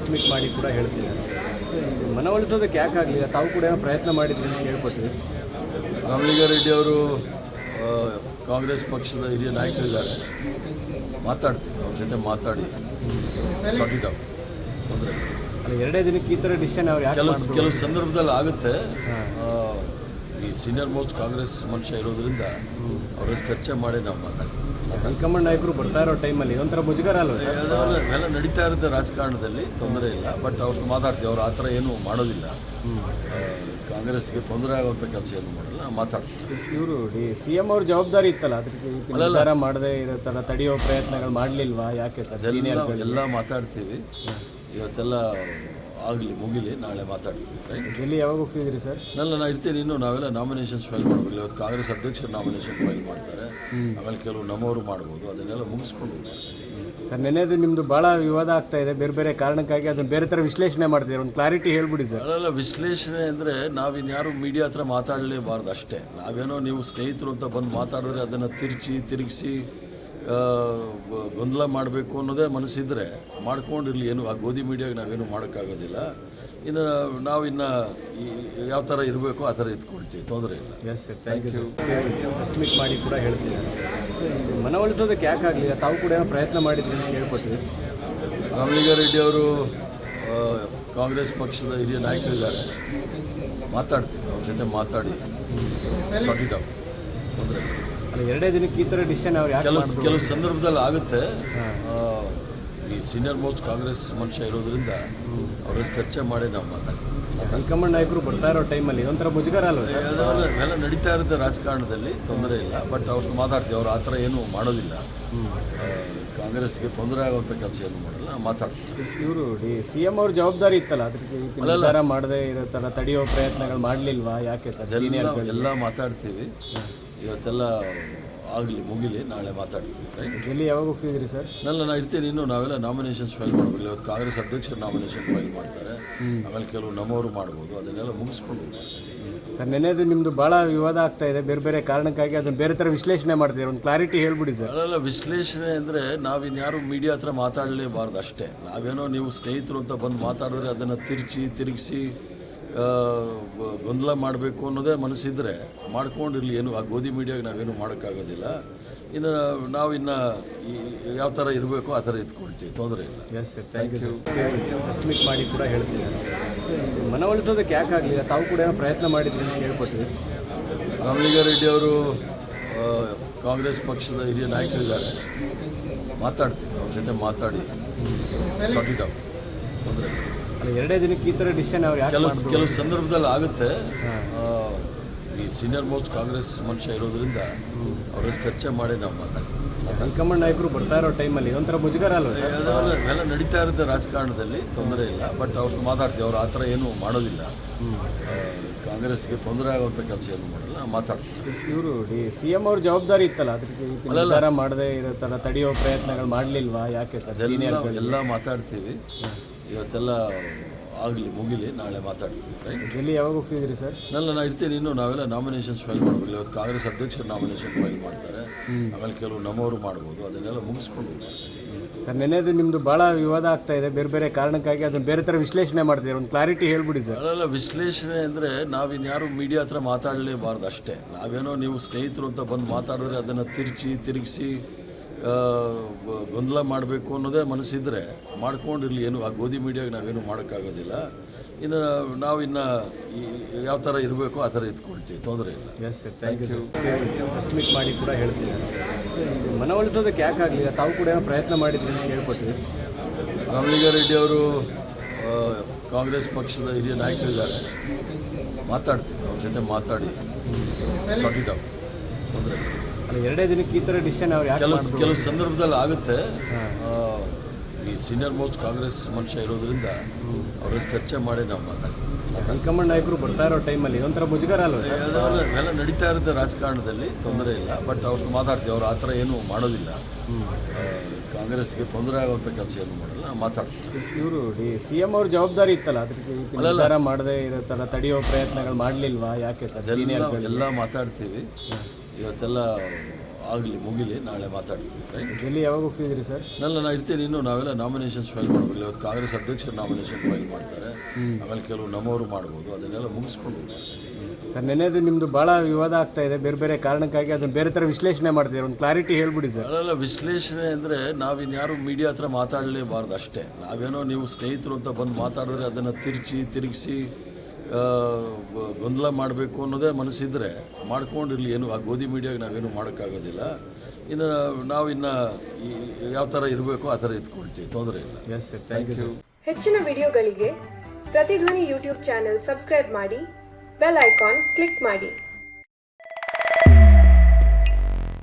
Submit ಮಾಡಿ ಕೂಡ ಹೇಳ್ತಿದ್ದಾರೆ. ಮನವೊಲಿಸೋದಕ್ಕೆ ಯಾಕಾಗಲಿಲ್ಲ? ತಾವು ಕೂಡ ಏನೋ ಪ್ರಯತ್ನ ಮಾಡಿದ್ರಿ ಅಂತ ಕೇಳ್ಪಟ್ವಿ. ರಾಮಲಿಂಗಾರೆಡ್ಡಿ ಅವರು ಕಾಂಗ್ರೆಸ್ ಪಕ್ಷದ ಹಿರಿಯ ನಾಯಕರಿದ್ದಾರೆ, ಮಾತಾಡ್ತೀವಿ ಅವ್ರ ಜೊತೆ ಮಾತಾಡಿ ಸಾರ್ಟ್ ಇಟ್ ಔಟ್. ತೊಂದರೆ ಅಲ್ಲ, ಎರಡೇ ದಿನಕ್ಕೆ ಈ ಥರ ಡಿಸಿಷನ್ ಅವ್ರು ಯಾಕೆ ಕೆಲವು ಸಂದರ್ಭದಲ್ಲಿ ಆಗುತ್ತೆ. ಈ ಸೀನಿಯರ್ ಮೋಸ್ಟ್ ಕಾಂಗ್ರೆಸ್ ಮನುಷ್ಯ ಇರೋದ್ರಿಂದ ಅವ್ರನ್ನ ಚರ್ಚೆ ಮಾಡಿ ನಾವು ಮಾತಾಡ್ತೀವಿ. ಹೈಕಮಾಂಡ್ ನಾಯಕರು ಬರ್ತಾ ಇರೋ ಟೈಮಲ್ಲಿ ಇದೊಂಥರ ಮುಜುಗರ ಅಲ್ವ ಸರ್? ಎಲ್ಲ ನಡೀತಾ ಇರುತ್ತೆ ರಾಜಕಾರಣದಲ್ಲಿ, ತೊಂದರೆ ಇಲ್ಲ. ಬಟ್ ಅವ್ರದ್ದು ಮಾತಾಡ್ತೀವಿ, ಅವ್ರು ಆ ಥರ ಏನೂ ಮಾಡೋದಿಲ್ಲ. ಕಾಂಗ್ರೆಸ್ಗೆ ತೊಂದರೆ ಆಗುವಂಥ ಕೆಲಸ ಏನು ಮಾಡಲ್ಲ, ಮಾತಾಡ್ತೀವಿ. ಇವರು CM ಅವ್ರ ಜವಾಬ್ದಾರಿ ಇತ್ತಲ್ಲ, ಅದಕ್ಕೆ ನಿರ್ಧಾರ ಮಾಡದೆ ಇರೋ ಥರ ತಡೆಯೋ ಪ್ರಯತ್ನಗಳು ಮಾಡಲಿಲ್ವಾ? ಯಾಕೆ ಸರ್? ಸೀನಿಯರ್ ಎಲ್ಲ ಮಾತಾಡ್ತೀವಿ. ಇವತ್ತೆಲ್ಲ ಆಗಲಿ, ಮುಗಿಲಿ, ನಾಳೆ ಮಾತಾಡ್ತೀವಿ. ರೈಟ್? ಎಲ್ಲಿ ಯಾವಾಗ ಹೋಗ್ತಿದ್ದೀರಿ ಸರ್? ನಾನು ಇರ್ತೀನಿ. ಇನ್ನು ನಾವೆಲ್ಲ ನಾಮಿನೇಷನ್ಸ್ ಫೈಲ್ ಮಾಡಬೇಕು. ಇವತ್ತು ಕಾಂಗ್ರೆಸ್ ಅಧ್ಯಕ್ಷರು ನಾಮಿನೇಷನ್ ಫೈಲ್ ಮಾಡ್ತಾರೆ, ಆಮೇಲೆ ಕೆಲವು ನಮ್ಮವರು ಮಾಡ್ಬೋದು. ಅದನ್ನೆಲ್ಲ ಮುಗಿಸ್ಕೊಂಡು ಸರ್, ನೆನೆದು ನಿಮ್ಮದು ಭಾಳ ವಿವಾದ ಆಗ್ತಾ ಇದೆ. ಬೇರೆ ಬೇರೆ ಕಾರಣಕ್ಕಾಗಿ ಅದನ್ನು ಬೇರೆ ಥರ ವಿಶ್ಲೇಷಣೆ ಮಾಡ್ತಿದ್ದಾರೆ. ಒಂದು ಕ್ಲಾರಿಟಿ ಹೇಳ್ಬಿಡಿ ಸರ್. ಅದೆಲ್ಲ ವಿಶ್ಲೇಷಣೆ ಅಂದರೆ ನಾವಿನ್ಯಾರು ಮೀಡಿಯಾ ಹತ್ರ ಮಾತಾಡಲೇಬಾರ್ದು ಅಷ್ಟೇ. ನಾವೇನೋ ನೀವು ಸ್ನೇಹಿತರು ಅಂತ ಬಂದು ಮಾತಾಡಿದ್ರೆ ಅದನ್ನು ತಿರುಗಿಸಿ ಗೊಂದಲ ಮಾಡಬೇಕು ಅನ್ನೋದೇ ಮನಸ್ಸಿದ್ರೆ ಮಾಡ್ಕೊಂಡಿರಲಿ. ಏನು ಆ ಗೋಧಿ ಮೀಡಿಯಾಗೆ ನಾವೇನು ಮಾಡೋಕ್ಕಾಗೋದಿಲ್ಲ. ಇನ್ನು ನಾವಿನ್ನು ಯಾವ ಥರ ಇರಬೇಕು ಆ ಥರ ಇದ್ಕೊಳ್ತೀವಿ, ತೊಂದರೆ ಇಲ್ಲ. Yes sir, thank you sir. Submit ಮಾಡಿ ಕೂಡ ಹೇಳ್ತಿದ್ದಾರೆ. ಮನವೊಲಿಸೋದಕ್ಕೆ ಯಾಕಾಗಲಿಲ್ಲ? ತಾವು ಕೂಡ ಏನೋ ಪ್ರಯತ್ನ ಮಾಡಿದ್ರಿ ಅಂತ ಕೇಳ್ಪಟ್ವಿ. ರಾಮಲಿಂಗಾರೆಡ್ಡಿ ಅವರು ಕಾಂಗ್ರೆಸ್ ಪಕ್ಷದ ಹಿರಿಯ ನಾಯಕರಿದ್ದಾರೆ, ಮಾತಾಡ್ತೀವಿ ಅವ್ರ ಜೊತೆ ಮಾತಾಡಿ ಸಾರ್ಟ್ ಇಟ್ ಔಟ್. ತೊಂದರೆ ಅಲ್ಲ, ಎರಡೇ ದಿನಕ್ಕೆ ಈ ಥರ ಡಿಸಿಷನ್ ಅವ್ರು ಯಾಕೆ ಕೆಲವು ಸಂದರ್ಭದಲ್ಲಿ ಆಗುತ್ತೆ. ಈ ಸೀನಿಯರ್ ಮೋಸ್ಟ್ ಕಾಂಗ್ರೆಸ್ ಮನುಷ್ಯ ಇರೋದ್ರಿಂದ ಅವ್ರನ್ನ ಚರ್ಚೆ ಮಾಡಿ ನಾವು ಮಾತಾಡ್ತೀವಿ. ಹೈಕಮಾಂಡ್ ನಾಯಕರು ಬರ್ತಾ ಇರೋ ಟೈಮಲ್ಲಿ ಇದೊಂಥರ ಮುಜುಗರ ಅಲ್ವ ಸರ್? ಎಲ್ಲ ನಡೀತಾ ಇರುತ್ತೆ ರಾಜಕಾರಣದಲ್ಲಿ, ತೊಂದರೆ ಇಲ್ಲ. ಬಟ್ ಅವ್ರದ್ದು ಮಾತಾಡ್ತೀವಿ, ಅವ್ರು ಆ ಥರ ಏನೂ ಮಾಡೋದಿಲ್ಲ. ಕಾಂಗ್ರೆಸ್ಗೆ ತೊಂದರೆ ಆಗುವಂಥ ಕೆಲಸ ಏನು ಮಾಡಲ್ಲ, ಮಾತಾಡ್ತೀವಿ. ಇವರು CM ಅವ್ರ ಜವಾಬ್ದಾರಿ ಇತ್ತಲ್ಲ, ಅದಕ್ಕೆ ನಿರ್ಧಾರ ಮಾಡದೆ ಇರೋ ಥರ ತಡೆಯೋ ಪ್ರಯತ್ನಗಳು ಮಾಡಲಿಲ್ವಾ? ಯಾಕೆ ಸರ್? ಸೀನಿಯರ್ ಎಲ್ಲ ಮಾತಾಡ್ತೀವಿ. ಇವತ್ತೆಲ್ಲ ಆಗಲಿ, ಮುಗಿಲಿ, ನಾಳೆ ಮಾತಾಡ್ತೀವಿ. ರೈಟ್? ಎಲ್ಲಿ ಯಾವಾಗ ಹೋಗ್ತಿದ್ದೀರಿ ಸರ್? ನಾನು ಇರ್ತೀನಿ. ಇನ್ನು ನಾವೆಲ್ಲ ನಾಮಿನೇಷನ್ಸ್ ಫೈಲ್ ಮಾಡಬೇಕು. ಇವತ್ತು ಕಾಂಗ್ರೆಸ್ ಅಧ್ಯಕ್ಷರು ನಾಮಿನೇಷನ್ ಫೈಲ್ ಮಾಡ್ತಾರೆ, ಆಮೇಲೆ ಕೆಲವು ನಮ್ಮವರು ಮಾಡ್ಬೋದು. ಅದನ್ನೆಲ್ಲ ಮುಗಿಸ್ಕೊಂಡು ಸರ್, ನೆನೆದು ನಿಮ್ಮದು ಭಾಳ ವಿವಾದ ಆಗ್ತಾ ಇದೆ. ಬೇರೆ ಬೇರೆ ಕಾರಣಕ್ಕಾಗಿ ಅದನ್ನು ಬೇರೆ ಥರ ವಿಶ್ಲೇಷಣೆ ಮಾಡ್ತಿದ್ದಾರೆ. ಒಂದು ಕ್ಲಾರಿಟಿ ಹೇಳ್ಬಿಡಿ ಸರ್. ಅದೆಲ್ಲ ವಿಶ್ಲೇಷಣೆ ಅಂದರೆ ನಾವಿನ್ಯಾರು ಮೀಡಿಯಾ ಹತ್ರ ಮಾತಾಡಲೇಬಾರ್ದು ಅಷ್ಟೇ. ನಾವೇನೋ ನೀವು ಸ್ನೇಹಿತರು ಅಂತ ಬಂದು ಮಾತಾಡಿದ್ರೆ ಅದನ್ನು ತಿರುಗಿಸಿ ಗೊಂದಲ ಮಾಡಬೇಕು ಅನ್ನೋದೇ ಮನಸ್ಸಿದ್ರೆ ಮಾಡ್ಕೊಂಡಿರಲಿ. ಏನು ಆ ಗೋಧಿ ಮೀಡಿಯಾಗೆ ನಾವೇನು ಮಾಡೋಕ್ಕಾಗೋದಿಲ್ಲ. ಇನ್ನು ನಾವಿನ್ನು ಯಾವ ಥರ ಇರಬೇಕು ಆ ಥರ ಇದ್ಕೊಳ್ತೀವಿ, ತೊಂದರೆ ಇಲ್ಲ. Yes sir, thank you sir. Submit ಮಾಡಿ ಕೂಡ ಹೇಳ್ತಿದ್ದಾರೆ. ಮನವೊಲಿಸೋದಕ್ಕೆ ಯಾಕಾಗಲಿಲ್ಲ? ತಾವು ಕೂಡ ಏನೋ ಪ್ರಯತ್ನ ಮಾಡಿದ್ರಿ ಅಂತ ಕೇಳ್ಪಟ್ವಿ. ರಾಮಲಿಂಗಾರೆಡ್ಡಿ ಅವರು ಕಾಂಗ್ರೆಸ್ ಪಕ್ಷದ ಹಿರಿಯ ನಾಯಕರಿದ್ದಾರೆ, ಮಾತಾಡ್ತೀವಿ ಅವ್ರ ಜೊತೆ ಮಾತಾಡಿ ಸಾರ್ಟ್ ಇಟ್ ಔಟ್. ತೊಂದರೆ ಅಲ್ಲ, ಎರಡೇ ದಿನಕ್ಕೆ ಈ ಥರ ಡಿಸಿಷನ್ ಅವ್ರು ಯಾಕೆ ಕೆಲವು ಸಂದರ್ಭದಲ್ಲಿ ಆಗುತ್ತೆ. ಈ ಸೀನಿಯರ್ ಮೋಸ್ಟ್ ಕಾಂಗ್ರೆಸ್ ಮನುಷ್ಯ ಇರೋದ್ರಿಂದ ಅವ್ರನ್ನ ಚರ್ಚೆ ಮಾಡಿ ನಾವು ಮಾತಾಡ್ತೀವಿ. ಹೈಕಮಾಂಡ್ ನಾಯಕರು ಬರ್ತಾ ಇರೋ ಟೈಮಲ್ಲಿ ಇದೊಂಥರ ಮುಜುಗರ ಅಲ್ವ ಸರ್? ಎಲ್ಲ ನಡೀತಾ ಇರುತ್ತೆ ರಾಜಕಾರಣದಲ್ಲಿ, ತೊಂದರೆ ಇಲ್ಲ. ಬಟ್ ಅವ್ರದ್ದು ಮಾತಾಡ್ತೀವಿ, ಅವ್ರು ಆ ಥರ ಏನೂ ಮಾಡೋದಿಲ್ಲ. ಕಾಂಗ್ರೆಸ್ಗೆ ತೊಂದರೆ ಆಗುವಂಥ ಕೆಲಸ ಏನು ಮಾಡಲ್ಲ, ಮಾತಾಡ್ತೀವಿ. ಇವರು CM ಅವ್ರ ಜವಾಬ್ದಾರಿ ಇತ್ತಲ್ಲ, ಅದಕ್ಕೆ ನಿರ್ಧಾರ ಮಾಡದೆ ಇರೋ ಥರ ತಡೆಯೋ ಪ್ರಯತ್ನಗಳು ಮಾಡಲಿಲ್ವಾ? ಯಾಕೆ ಸರ್? ಸೀನಿಯರ್ ಎಲ್ಲ ಮಾತಾಡ್ತೀವಿ. ಇವತ್ತೆಲ್ಲ ಆಗಲಿ, ಮುಗಿಲಿ, ನಾಳೆ ಮಾತಾಡ್ತೀವಿ. ರೈಟ್? ಎಲ್ಲಿ ಯಾವಾಗ ಹೋಗ್ತಿದ್ದೀರಿ ಸರ್? ನಾನು ಇರ್ತೀನಿ. ಇನ್ನು ನಾವೆಲ್ಲ ನಾಮಿನೇಷನ್ಸ್ ಫೈಲ್ ಮಾಡಬೇಕು. ಇವತ್ತು ಕಾಂಗ್ರೆಸ್ ಅಧ್ಯಕ್ಷರು ನಾಮಿನೇಷನ್ ಫೈಲ್ ಮಾಡ್ತಾರೆ, ಆಮೇಲೆ ಕೆಲವು ನಮ್ಮವರು ಮಾಡ್ಬೋದು. ಅದನ್ನೆಲ್ಲ ಮುಗಿಸ್ಕೊಂಡು ಸರ್, ನೆನೆದು ನಿಮ್ಮದು ಭಾಳ ವಿವಾದ ಆಗ್ತಾ ಇದೆ. ಬೇರೆ ಬೇರೆ ಕಾರಣಕ್ಕಾಗಿ ಅದನ್ನು ಬೇರೆ ಥರ ವಿಶ್ಲೇಷಣೆ ಮಾಡ್ತಿದ್ದಾರೆ. ಒಂದು ಕ್ಲಾರಿಟಿ ಹೇಳ್ಬಿಡಿ ಸರ್. ಅದೆಲ್ಲ ವಿಶ್ಲೇಷಣೆ ಅಂದರೆ ನಾವಿನ್ಯಾರು ಮೀಡಿಯಾ ಹತ್ರ ಮಾತಾಡಲೇಬಾರ್ದು ಅಷ್ಟೇ. ನಾವೇನೋ ನೀವು ಸ್ನೇಹಿತರು ಅಂತ ಬಂದು ಮಾತಾಡಿದ್ರೆ ಅದನ್ನು ತಿರುಗಿಸಿ ಗೊಂದಲ ಮಾಡಬೇಕು ಅನ್ನೋದೇ ಮನಸ್ಸಿದ್ರೆ ಮಾಡ್ಕೊಂಡಿರಲಿ. ಏನು ಆ ಗೋಧಿ ಮೀಡಿಯಾಗೆ ನಾವೇನು ಮಾಡೋಕ್ಕಾಗೋದಿಲ್ಲ. ಇನ್ನು ನಾವಿನ್ನು ಯಾವ ಥರ ಇರಬೇಕು ಆ ಥರ ಇದ್ಕೊಳ್ತೀವಿ, ತೊಂದರೆ ಇಲ್ಲ. Yes sir, thank you sir. Submit ಮಾಡಿ ಕೂಡ ಹೇಳ್ತಿದ್ದಾರೆ. ಮನವೊಲಿಸೋದಕ್ಕೆ ಯಾಕಾಗಲಿಲ್ಲ? ತಾವು ಕೂಡ ಏನೋ ಪ್ರಯತ್ನ ಮಾಡಿದ್ರಿ ಅಂತ ಕೇಳ್ಪಟ್ವಿ. ರಾಮಲಿಂಗಾರೆಡ್ಡಿ ಅವರು ಕಾಂಗ್ರೆಸ್ ಪಕ್ಷದ ಹಿರಿಯ ನಾಯಕರಿದ್ದಾರೆ, ಮಾತಾಡ್ತೀವಿ ಅವ್ರ ಜೊತೆ ಮಾತಾಡಿ ಸಾರ್ಟ್ ಇಟ್ ಔಟ್. ತೊಂದರೆ ಅಲ್ಲ, ಎರಡೇ ದಿನಕ್ಕೆ ಈ ಥರ ಡಿಸಿಷನ್ ಅವ್ರು ಯಾಕೆ ಕೆಲವು ಸಂದರ್ಭದಲ್ಲಿ ಆಗುತ್ತೆ. ಈ ಸೀನಿಯರ್ ಮೋಸ್ಟ್ ಕಾಂಗ್ರೆಸ್ ಮನುಷ್ಯ ಇರೋದ್ರಿಂದ ಅವ್ರನ್ನ ಚರ್ಚೆ ಮಾಡಿ ನಾವು ಮಾತಾಡ್ತೀವಿ. ಹೈಕಮಾಂಡ್ ನಾಯಕರು ಬರ್ತಾ ಇರೋ ಟೈಮಲ್ಲಿ ಇದೊಂಥರ ಮುಜುಗರ ಅಲ್ವ ಸರ್? ಎಲ್ಲ ನಡೀತಾ ಇರುತ್ತೆ ರಾಜಕಾರಣದಲ್ಲಿ, ತೊಂದರೆ ಇಲ್ಲ. ಬಟ್ ಅವ್ರದ್ದು ಮಾತಾಡ್ತೀವಿ, ಅವ್ರು ಆ ಥರ ಏನೂ ಮಾಡೋದಿಲ್ಲ. ಕಾಂಗ್ರೆಸ್ಗೆ ತೊಂದರೆ ಆಗುವಂಥ ಕೆಲಸ ಏನು ಮಾಡಲ್ಲ, ಮಾತಾಡ್ತೀವಿ. ಇವರು CM ಅವ್ರ ಜವಾಬ್ದಾರಿ ಇತ್ತಲ್ಲ, ಅದಕ್ಕೆ ನಿರ್ಧಾರ ಮಾಡದೆ ಇರೋ ಥರ ತಡೆಯೋ ಪ್ರಯತ್ನಗಳು ಮಾಡಲಿಲ್ವಾ? ಯಾಕೆ ಸರ್? ಸೀನಿಯರ್ ಎಲ್ಲ ಮಾತಾಡ್ತೀವಿ. ಇವತ್ತೆಲ್ಲ ಆಗಲಿ ಮುಗಿಲಿ, ನಾಳೆ ಮಾತಾಡ್ತೀವಿ. ರೈಟ್, ಎಲ್ಲಿ ಯಾವಾಗ ಹೋಗ್ತಿದ್ದೀರಿ ಸರ್? ನಾನು ಇರ್ತೀನಿ. ಇನ್ನು ನಾವೆಲ್ಲ ನಾಮಿನೇಷನ್ಸ್ ಫೈಲ್ ಮಾಡಬೇಕು. ಇವತ್ತು ಕಾಂಗ್ರೆಸ್ ಅಧ್ಯಕ್ಷರು ನಾಮಿನೇಷನ್ ಫೈಲ್ ಮಾಡ್ತಾರೆ, ಆಮೇಲೆ ಕೆಲವು ನಮ್ಮವರು ಮಾಡ್ಬೋದು. ಅದನ್ನೆಲ್ಲ ಮುಗಿಸ್ಕೊಂಡು ಸರ್, ನೆನ್ನೆದು ನಿಮ್ಮದು ಭಾಳ ವಿವಾದ ಆಗ್ತಾ ಇದೆ, ಬೇರೆ ಬೇರೆ ಕಾರಣಕ್ಕಾಗಿ ಅದನ್ನು ಬೇರೆ ಥರ ವಿಶ್ಲೇಷಣೆ ಮಾಡ್ತೀರಿ. ಒಂದು ಕ್ಲಾರಿಟಿ ಹೇಳ್ಬಿಡಿ ಸರ್. ಅಲ್ಲೆಲ್ಲ ವಿಶ್ಲೇಷಣೆ ಅಂದರೆ ನಾವಿನ್ಯಾರು ಮೀಡಿಯಾ ಹತ್ರ ಮಾತಾಡಲೇಬಾರ್ದು ಅಷ್ಟೇ. ನಾವೇನೋ ನೀವು ಸ್ನೇಹಿತರು ಅಂತ ಬಂದು ಮಾತಾಡಿದ್ರೆ ಅದನ್ನು ತಿರುಗಿಸಿ ಗೊಂದಲ ಮಾಡಬೇಕು ಅನ್ನೋದೇ ಮನಸ್ಸಿದ್ರೆ ಮಾಡ್ಕೊಂಡಿರಲಿ. ಏನು ಆ ಗೋಧಿ ಮೀಡಿಯಾಗೆ ನಾವೇನು ಮಾಡೋಕ್ಕಾಗೋದಿಲ್ಲ. ಇನ್ನು ನಾವಿನ್ನು ಯಾವ ಥರ ಇರಬೇಕೋ ಆ ಥರ ಇದ್ಕೊಳ್ತೀವಿ, ತೊಂದರೆ ಇಲ್ಲ. Yes sir, thank you sir. ಹೆಚ್ಚಿನ ವಿಡಿಯೋಗಳಿಗೆ ಪ್ರತಿಧ್ವನಿ ಯೂಟ್ಯೂಬ್ ಚಾನೆಲ್ ಸಬ್ಸ್ಕ್ರೈಬ್ ಮಾಡಿ, ಬೆಲ್ ಐಕಾನ್ ಕ್ಲಿಕ್ ಮಾಡಿ.